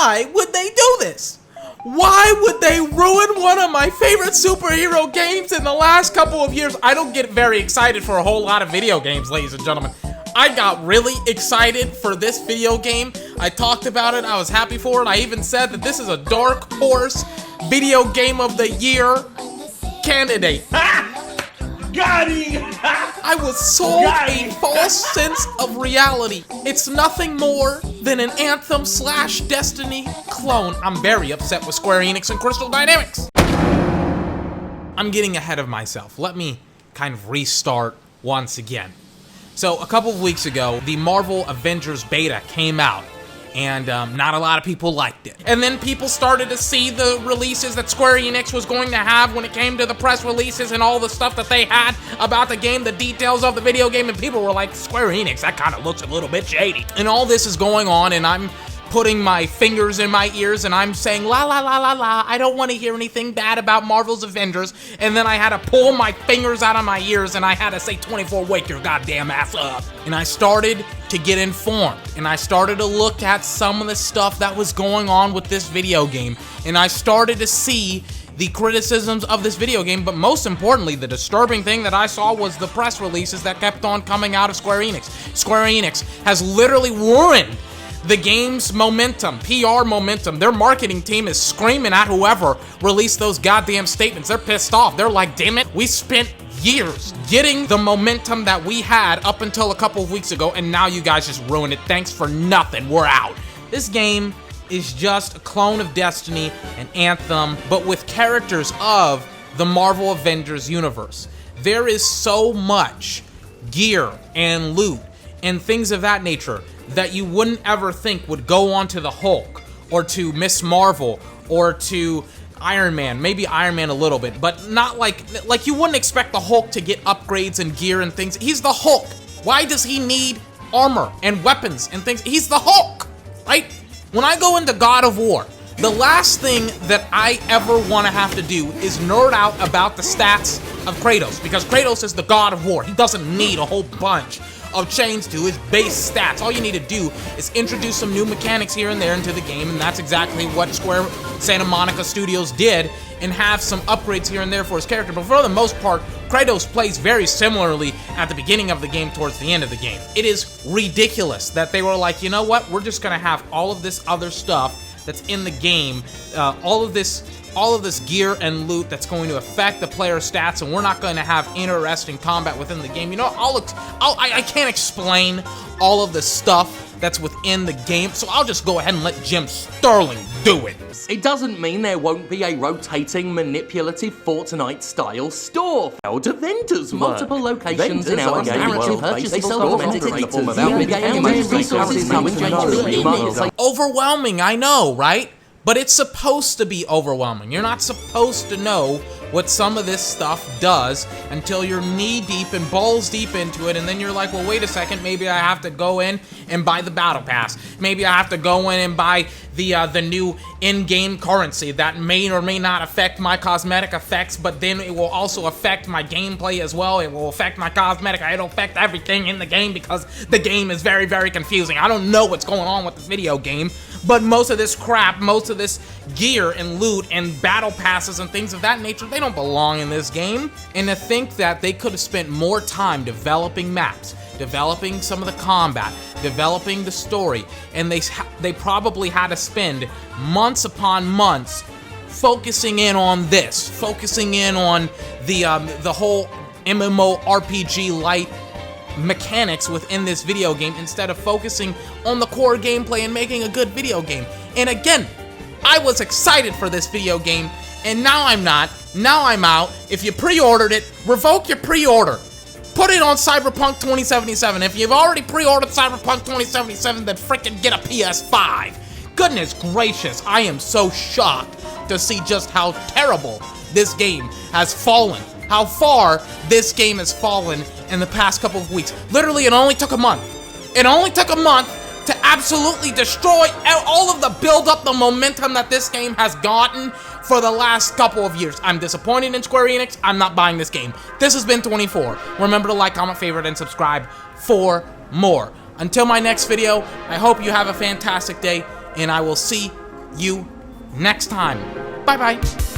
Why would they do this? Why would they ruin one of my favorite superhero games in the last couple of years? I don't get very excited for a whole lot of video games, ladies and gentlemen. I got really excited for this video game. I talked about it. I was happy for it. I even said that this is a dark horse video game of the year candidate. Got him! I was sold a false sense of reality. It's nothing more than an Anthem / Destiny clone. I'm very upset with Square Enix and Crystal Dynamics. I'm getting ahead of myself. Let me kind of restart once again. So a couple of weeks ago, the Marvel Avengers beta came out, and not a lot of people liked it. And then people started to see the releases that Square Enix was going to have when it came to the press releases and all the stuff that they had about the game, the details of the video game, and people were like, Square Enix, that kind of looks a little bit shady. And all this is going on, and I'm putting my fingers in my ears and I'm saying, la la la la la, I don't want to hear anything bad about Marvel's Avengers. And then I had to pull my fingers out of my ears and I had to say, 24, wake your goddamn ass up. And I started to get informed and I started to look at some of the stuff that was going on with this video game. And I started to see the criticisms of this video game, but most importantly, the disturbing thing that I saw was the press releases that kept on coming out of Square Enix. Square Enix has literally ruined the game's momentum, PR momentum. Their marketing team is screaming at whoever released those goddamn statements. They're pissed off. They're like, damn it, we spent years getting the momentum that we had up until a couple of weeks ago, and now you guys just ruined it. Thanks for nothing. We're out. This game is just a clone of Destiny and Anthem, but with characters of the Marvel Avengers universe. There is so much gear and loot and things of that nature that you wouldn't ever think would go onto the Hulk or to Miss Marvel or to Iron Man. Maybe Iron Man a little bit, but not like you wouldn't expect the Hulk to get upgrades and gear and things. He's the Hulk. Why does he need armor and weapons and things? He's the Hulk, right? When I go into God of War, the last thing that I ever want to have to do is nerd out about the stats of Kratos, because Kratos is the God of War. He doesn't need a whole bunch of change to his base stats. All you need to do is introduce some new mechanics here and there into the game, and that's exactly what Square Santa Monica Studios did, and have some upgrades here and there for his character. But for the most part, Kratos plays very similarly at the beginning of the game towards the end of the game. It is ridiculous that they were like, you know what, we're just gonna have all of this other stuff that's in the game, all of this gear and loot that's going to affect the player stats, and we're not going to have interesting combat within the game. You know, I can't explain all of the stuff that's within the game, so I'll just go ahead and let Jim Sterling do it. It doesn't mean there won't be a rotating, manipulative Fortnite-style store. How do vendors work? Multiple locations in our game world. They sell cosmetics in the form of resources. Overwhelming, I know, right? But it's supposed to be overwhelming. You're not supposed to know what some of this stuff does until you're knee-deep and balls-deep into it, and then you're like, well, wait a second, maybe I have to go in and buy the Battle Pass. Maybe I have to go in and buy the new in-game currency that may or may not affect my cosmetic effects, but then it will also affect my gameplay as well. It will affect my cosmetic. It'll affect everything in the game because the game is very, very confusing. I don't know what's going on with this video game, but most of this crap, most of this gear and loot and battle passes and things of that nature, they don't belong in this game. And to think that they could have spent more time developing maps, developing some of the combat, developing the story, and they probably had to spend months upon months focusing in on this, focusing in on the whole MMORPG light mechanics within this video game instead of focusing on the core gameplay and making a good video game. And again, I was excited for this video game, and now I'm not. Now I'm out. If you pre-ordered it, revoke your pre-order. Put it on Cyberpunk 2077. If you've already pre-ordered Cyberpunk 2077, then frickin' get a PS5. Goodness gracious, I am so shocked to see just how terrible this game has fallen. How far this game has fallen in the past couple of weeks. Literally, it only took a month. It only took a month to absolutely destroy all of the build-up, the momentum that this game has gotten for the last couple of years. I'm disappointed in Square Enix. I'm not buying this game. This has been 24. Remember to like, comment, favorite, and subscribe for more. Until my next video, I hope you have a fantastic day, and I will see you next time. Bye-bye.